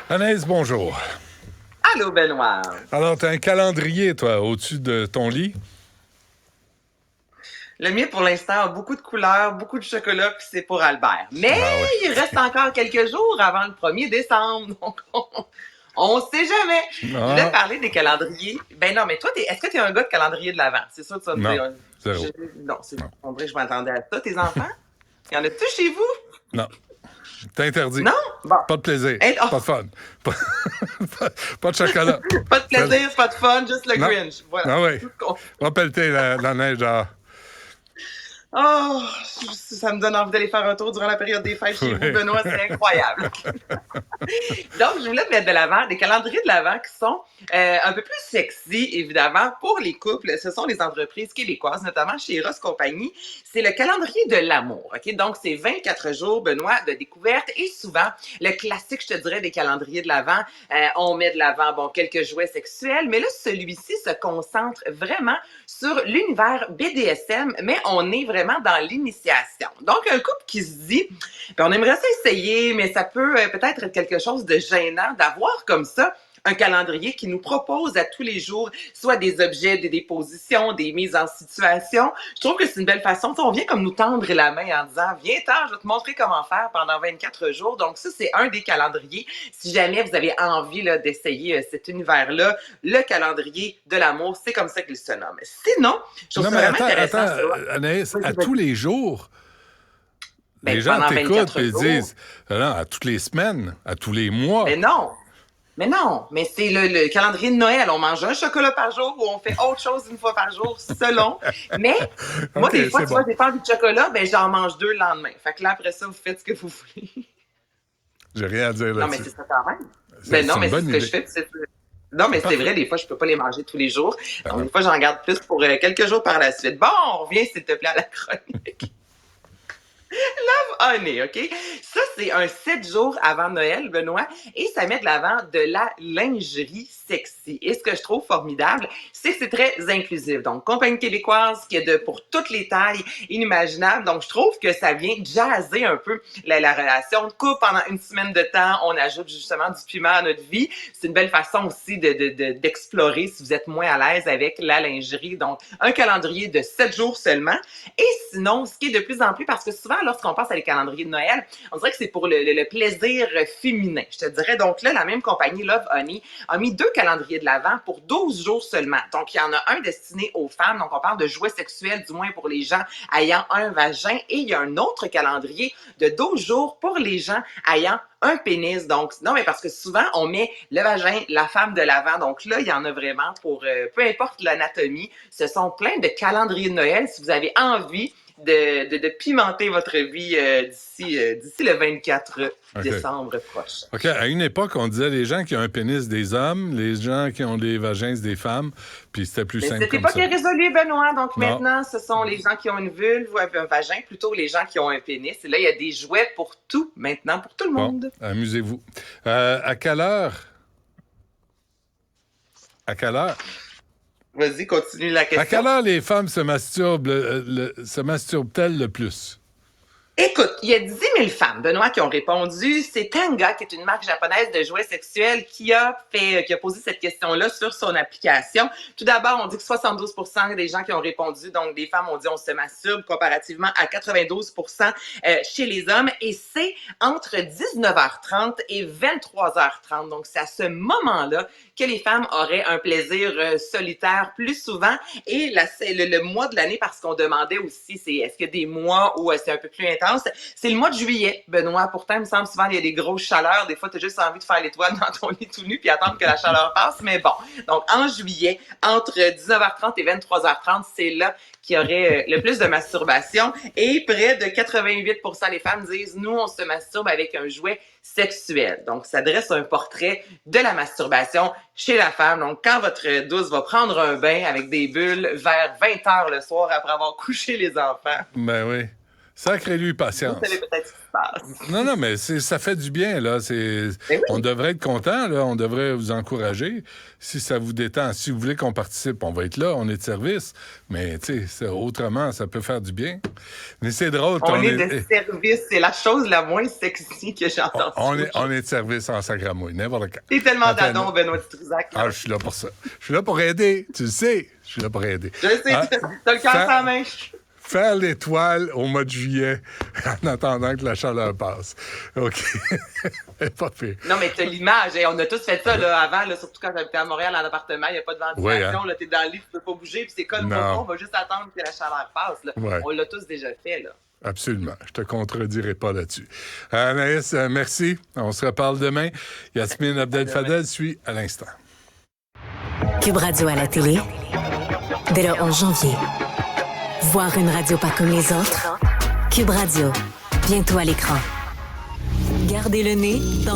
Anaïs, bonjour. Allô, Benoît. Alors, tu as un calendrier, toi, au-dessus de ton lit? Le mien, pour l'instant, a beaucoup de couleurs, beaucoup de chocolat, puis c'est pour Albert. Mais Ah ouais. il reste encore quelques jours avant le 1er décembre, donc on sait jamais. Je voulais te Ah, parler des calendriers. Ben non, mais toi, est-ce que tu es un gars de calendrier de l'Avent? C'est ça que tu vas me non, dire. zéro. Non, Non, on dirait que je m'attendais à ça. Tes enfants? Y en a-tu chez vous? non. T'es interdit. Non? Bon. Pas de plaisir. Oh, Pas de fun. Pas, pas de chocolat. pas de Ça- plaisir, pas de fun, juste le Non. Grinch. Voilà. Ah oui. Tout con- Va pelleter la neige dehors. Oh, ça me donne envie d'aller faire un tour durant la période des fêtes chez vous, Oui. Benoît, c'est incroyable. Donc, je voulais te mettre de l'avant des calendriers de l'avant qui sont un peu plus sexy, évidemment, pour les couples. Ce sont les entreprises québécoises, notamment chez Ross Compagnie. C'est le calendrier de l'amour. Ok, donc, c'est 24 jours, Benoît, de découverte et souvent, le classique, je te dirais, des calendriers de l'avant. On met de l'avant, bon, quelques jouets sexuels, mais là, celui-ci se concentre vraiment sur l'univers BDSM, mais on est vraiment dans l'initiation. Donc, un couple qui se dit, ben, on aimerait ça essayer, mais ça peut peut-être être quelque chose de gênant d'avoir comme ça un calendrier qui nous propose à tous les jours soit des objets, des dépositions, des mises en situation. Je trouve que c'est une belle façon. On vient comme nous tendre la main en disant, viens-t'en, je vais te montrer comment faire pendant 24 jours. Donc ça, c'est un des calendriers. Si jamais vous avez envie là, d'essayer cet univers-là, le calendrier de l'amour, c'est comme ça qu'il se nomme. Sinon, je trouve Non, ça mais vraiment attends, intéressant. Ça. Anaïs, à Vas-y, tous vas-y. les jours, les Ben, gens pendant t'écoutent 24 et jours. disent, ah non, à toutes les semaines, à tous les mois. Mais non, mais non, mais c'est le calendrier de Noël. On mange un chocolat par jour ou on fait autre chose une fois par jour, selon. Mais moi, OK, des fois, c'est tu vois, bon. j'ai pas envie de chocolat, ben j'en mange deux le lendemain. Fait que là, après ça, vous faites ce que vous voulez. J'ai rien à dire Non, mais là-dessus. c'est ça quand même. Ben non, C'est une mais c'est bonne ce que je idée. fais. Non, mais c'est Parfait. vrai, des fois, je peux pas les manger tous les jours. Ah Donc, non. des fois, j'en garde plus pour quelques jours par la suite. Bon, on revient, s'il te plaît, à la chronique. Honey, OK? Ça, c'est un 7 jours avant Noël, Benoît, et ça met de l'avant de la lingerie sexy. Et ce que je trouve formidable, c'est que c'est très inclusif. Donc, compagnie québécoise qui est pour toutes les tailles inimaginables. Donc, je trouve que ça vient jazzer un peu la relation de couple pendant une semaine de temps. On ajoute justement du piment à notre vie. C'est une belle façon aussi d'explorer si vous êtes moins à l'aise avec la lingerie. Donc, un calendrier de 7 jours seulement. Et sinon, ce qui est de plus en plus, parce que souvent, lorsqu'on pense à les calendriers de Noël, on dirait que c'est pour le plaisir féminin. Je te dirais donc là, la même compagnie Love Honey a mis deux calendriers de l'Avent pour 12 jours seulement. Donc, il y en a un destiné aux femmes. Donc, on parle de jouets sexuels, du moins pour les gens ayant un vagin. Et il y a un autre calendrier de 12 jours pour les gens ayant un pénis. Donc, non, mais parce que souvent, on met le vagin, la femme de l'avant. Donc là, il y en a vraiment pour peu importe l'anatomie. Ce sont plein de calendriers de Noël. Si vous avez envie de pimenter votre vie d'ici le 24 OK. décembre prochain. OK. À une époque, on disait les gens qui ont un pénis des hommes, les gens qui ont des vagins des femmes, puis c'était plus Mais simple cette comme époque ça. est résolue, Benoît. Donc Non. maintenant, ce sont les gens qui ont une vulve ou un vagin, plutôt les gens qui ont un pénis. Et là, il y a des jouets pour tout maintenant, pour tout le Bon, monde. amusez-vous. À quelle heure? À quelle heure? Vas-y, continue la À quelle question. heure les femmes se masturbent, se masturbent-elles le plus? Écoute, il y a 10 000 femmes, Benoît, qui ont répondu. C'est Tenga, qui est une marque japonaise de jouets sexuels, qui a posé cette question-là sur son application. Tout d'abord, on dit que 72% des gens qui ont répondu, donc des femmes, ont dit on se masturbe, comparativement à 92% chez les hommes. Et c'est entre 19h30 et 23h30. Donc, c'est à ce moment-là que les femmes auraient un plaisir solitaire plus souvent. Et le mois de l'année, parce qu'on demandait aussi, c'est est-ce qu'il y a des mois où c'est un peu plus intense? C'est le mois de juillet, Benoît. Pourtant, il me semble souvent il y a des grosses chaleurs. Des fois, tu as juste envie de faire l'étoile dans ton lit tout nu puis attendre que la chaleur passe. Mais bon, donc en juillet, entre 19h30 et 23h30, c'est là qu'il y aurait le plus de masturbation. Et près de 88% des femmes disent, nous, on se masturbe avec un jouet sexuel. Donc, ça dresse un portrait de la masturbation chez la femme. Donc, quand votre douce va prendre un bain avec des bulles vers 20h le soir après avoir couché les enfants. Ben oui. Sacrez-lui patience. Vous savez peut-être ce qui se passe. Non, mais ça fait du bien, là. Ben oui. On devrait être content, là. On devrait vous encourager. Si ça vous détend, si vous voulez qu'on participe, on va être là, on est de service. Mais, tu sais, autrement, ça peut faire du bien. Mais c'est drôle. On est de service. C'est la chose la moins sexy que j'ai entendue. On est de service en sacramouille, n'importe quand. T'es tellement d'adon, Benoît Dutrisac. Ah, je suis là pour ça. Je suis là pour aider. Tu le sais. Je suis là pour aider. Je sais, t'as le cœur sur la main. Faire l'étoile au mois de juillet en attendant que la chaleur passe. OK. Pas pire. Non, mais t'as l'image. Hey, on a tous fait ça là, avant, là, surtout quand j'habitais à Montréal en appartement. Il n'y a pas de ventilation. Ouais, hein? Là, t'es dans le lit, tu peux pas bouger. Puis c'est comme on va juste attendre que la chaleur passe. Là. Ouais. On l'a tous déjà fait. Là. Absolument. Je te contredirai pas là-dessus. Anaïs, merci. On se reparle demain. Yasmine Abdel-Fadel suit à l'instant. Cube Radio à la télé, dès le 11 janvier. Voir une radio pas comme les autres? Cube Radio, bientôt à l'écran. Gardez le nez dans